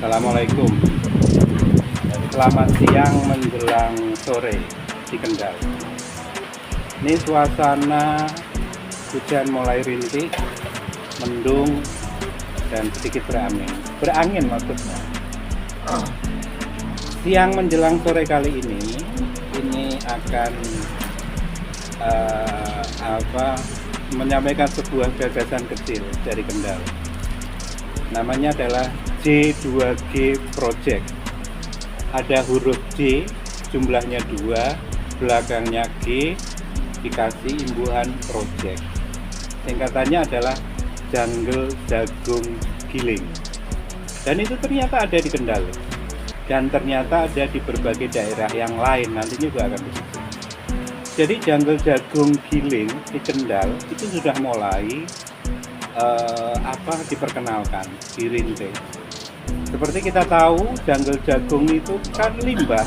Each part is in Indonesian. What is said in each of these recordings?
Assalamualaikum. Selamat siang menjelang sore di Kendal. Ini suasana hujan mulai rintik, mendung, dan sedikit berangin. Berangin maksudnya. Siang menjelang sore kali ini akan menyampaikan sebuah gagasan kecil dari Kendal. Namanya adalah J2G Project. Ada huruf J, jumlahnya 2, belakangnya G, dikasih imbuhan project. Singkatannya adalah Jungle Jagung Giling. Dan itu ternyata ada di Kendal. Dan ternyata ada di berbagai daerah yang lain, nanti juga akan begitu. Jadi Jungle Jagung Giling di Kendal itu sudah mulai diperkenalkan, dirintis. Seperti kita tahu, jungle jagung itu kan limbah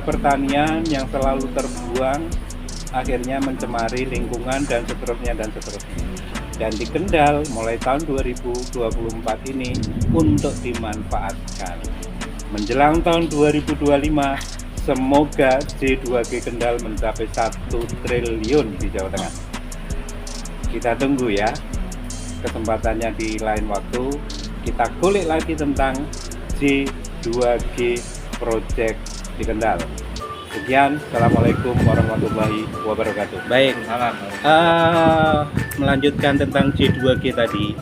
pertanian yang selalu terbuang, akhirnya mencemari lingkungan dan seterusnya. Dan di Kendal mulai tahun 2024 ini untuk dimanfaatkan. Menjelang tahun 2025, semoga J2G Kendal mencapai 1 triliun di Jawa Tengah. Kita tunggu ya, kesempatannya di lain waktu. Kita kulik lagi tentang J2G Project di Kendal. Sekian, Assalamualaikum warahmatullahi wabarakatuh. Baik, melanjutkan tentang J2G tadi.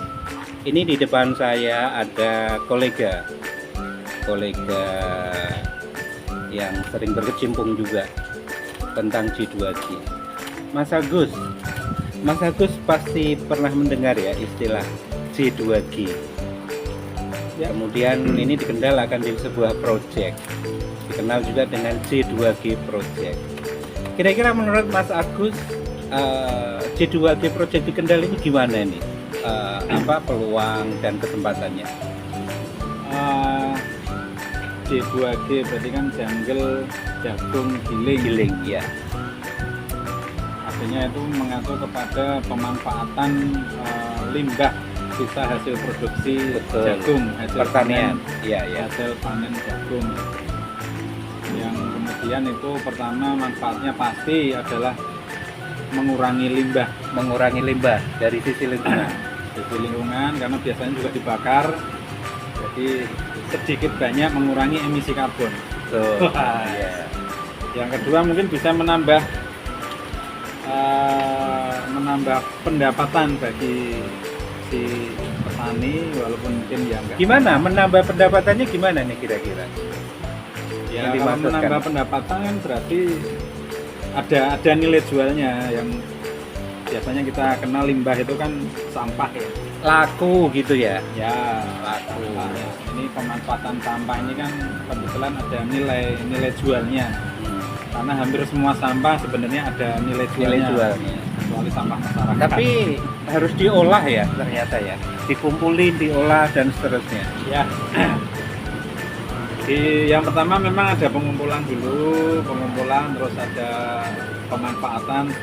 Ini di depan saya ada kolega yang sering berkecimpung juga tentang J2G. Mas Agus pasti pernah mendengar ya istilah J2G. Ya, kemudian ini di Kendal akan di sebuah project, dikenal juga dengan J2G Project. Kira-kira menurut Mas Agus, J2G Project di Kendal ini gimana nih? Peluang dan kesempatannya? J2G berarti kan Jungle Jagung Giling ya. Artinya itu mengatur kepada pemanfaatan limbah sisa hasil produksi jagung, hasil pertanian, hasil panen jagung. Yang kemudian itu pertama manfaatnya pasti adalah mengurangi limbah dari sisi lingkungan. Karena biasanya juga dibakar, jadi sedikit banyak mengurangi emisi karbon. Yang kedua mungkin bisa menambah pendapatan bagi si petani, walaupun mungkin ya enggak. Gimana menambah pendapatannya gimana nih kira-kira? Ya, kalau menambah pendapatan kan berarti ada nilai jualnya, yang biasanya kita kenal limbah itu kan sampah ya. Laku gitu ya? Ya, laku. Ini pemanfaatan sampah ini kan kebetulan ada nilai jualnya. Karena hampir semua sampah sebenarnya ada nilai jualnya. Kecuali sampah masyarakat. Tapi harus diolah ya ternyata ya. Dikumpulin, diolah dan seterusnya. Ya. Yang pertama memang ada pengumpulan terus ada pemanfaatan,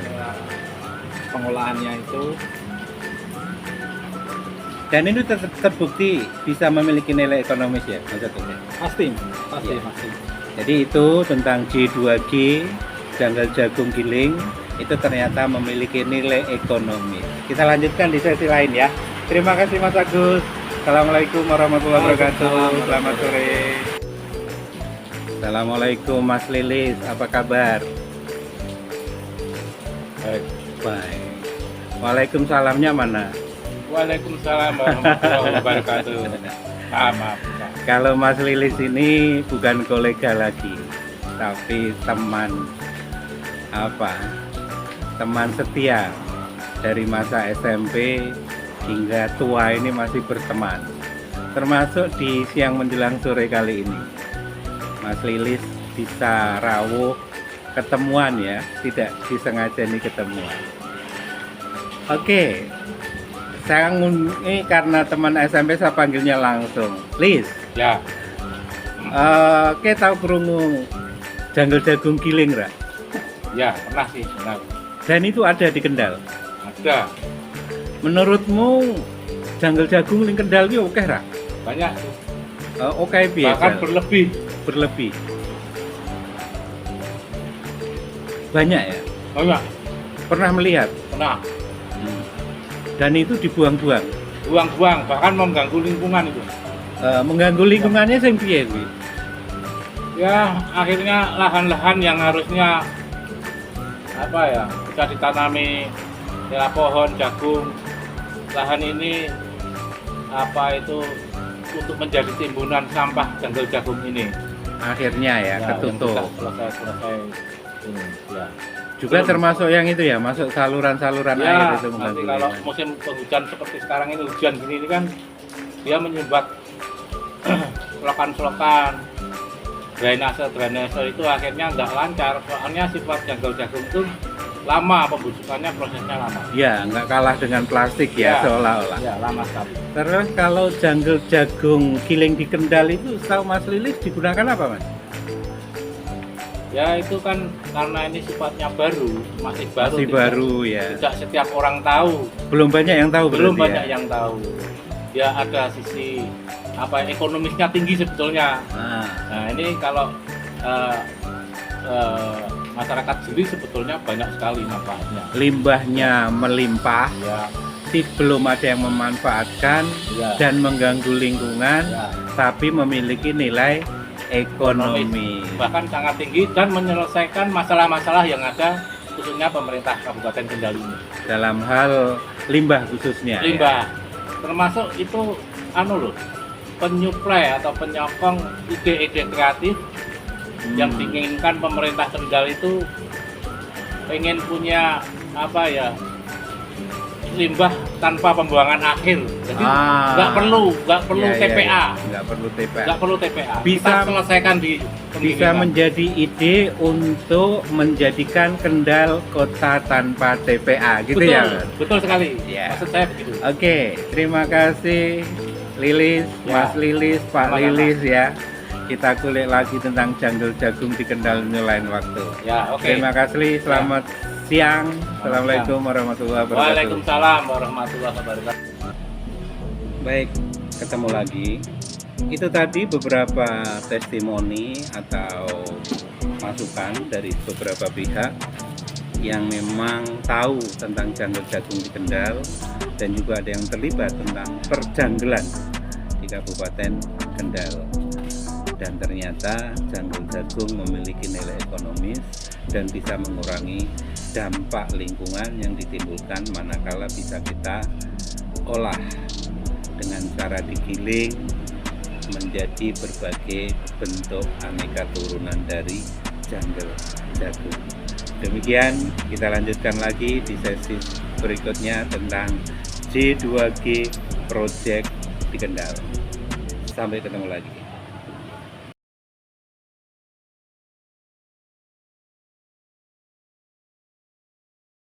pengolahannya itu. Dan itu terbukti bisa memiliki nilai ekonomis ya, maksudnya? Pasti. Jadi itu tentang J2G, Jungle Jagung Giling, itu ternyata memiliki nilai ekonomi. Kita lanjutkan di sesi lain ya. Terima kasih Mas Agus. Assalamualaikum warahmatullahi wabarakatuh. Selamat sore. Assalamualaikum Mas Lilis, apa kabar? Baik. Waalaikumsalamnya mana? Waalaikumsalam warahmatullahi wabarakatuh. Maaf. Kalau Mas Lilis ini bukan kolega lagi, tapi teman setia dari masa SMP hingga tua ini masih berteman. Termasuk di siang menjelang sore kali ini, Mas Lilis bisa rawuh ketemuan ya, tidak disengaja nih ketemuan. Oke. Ini karena teman SMP saya panggilnya langsung. Lis. Ya. Oke, tahu krungu Jungle Jagung Giling, Ra? Ya, pernah sih, benar. Dan itu ada di Kendal. Ada. Menurutmu Jungle Jagung ning Kendal ki oke ra? Banyak tuh. Oke, bahkan biasa. Berlebih. Banyak ya? banyak. Pernah melihat? Pernah Dan itu dibuang-buang. buang-buang, bahkan mengganggu lingkungan itu. Mengganggu lingkungannya sing piye kuwi? Ya akhirnya lahan-lahan yang harusnya apa ya bisa ditanami ya pohon jagung, lahan ini apa itu untuk menjadi timbunan sampah janggal jagung ini. Akhirnya ya, yang ketutup. tidak selesai ini ya. Juga Belum. termasuk yang itu ya, masuk saluran-saluran air Ya, itu nanti mengganggu kalau lingkungan. musim penghujan seperti sekarang ini hujan gini ini kan dia menyumbat selokan-selokan, drainase itu akhirnya nggak lancar. Soalnya sifat janggal jagung itu lama pembusukannya, prosesnya lama. Ya, nggak kalah dengan plastik ya, Ya. seolah-olah. Ya lama sekali. Terus kalau janggel jagung giling di Kendal itu, setahu Mas Lilis digunakan apa, Mas? Ya itu kan karena ini sifatnya baru, masih baru. Masih baru ya. Tidak setiap orang tahu. Belum banyak yang tahu Belum berarti banyak ya? yang tahu. Ya ada sisi apa ekonomisnya tinggi sebetulnya. Nah ini kalau masyarakat sendiri sebetulnya banyak sekali manfaatnya. Limbahnya melimpah, Ya, belum ada yang memanfaatkan ya, dan mengganggu lingkungan, ya. tapi memiliki nilai ekonomi. Bahkan sangat tinggi dan menyelesaikan masalah-masalah yang ada khususnya pemerintah Kabupaten Kendal ini. Dalam hal limbah khususnya. Ya? Limbah, termasuk itu loh, penyuplai atau penyokong ide-ide kreatif yang diinginkan pemerintah Kendal itu pengen punya apa ya limbah tanpa pembuangan akhir. Jadi nggak perlu Ya, TPA. ya. Nggak perlu TPA. Nggak perlu TPA. Bisa- Kita selesaikan di Bisa penggilingan. menjadi ide untuk menjadikan Kendal kota tanpa TPA, gitu betul, ya? betul sekali. Ya. Maksud saya begitu. Oke, terima kasih Lilis, Ya. Mas Lilis, Pak Sama-sama. Lilis ya. Kita kulik lagi tentang janggel jagung di Kendal ini lain waktu. Ya, oke. Terima kasih, selamat siang. Assalamualaikum warahmatullahi wabarakatuh. Waalaikumsalam warahmatullahi wabarakatuh. Baik, ketemu lagi. Itu tadi beberapa testimoni atau masukan dari beberapa pihak yang memang tahu tentang janggel jagung di Kendal dan juga ada yang terlibat tentang perjanggelan di Kabupaten Kendal. Dan ternyata janggel jagung memiliki nilai ekonomis dan bisa mengurangi dampak lingkungan yang ditimbulkan manakala bisa kita olah dengan cara digiling menjadi berbagai bentuk aneka turunan dari janggel jagung. Demikian kita lanjutkan lagi di sesi berikutnya tentang J2G Project di Kendal. Sampai ketemu lagi.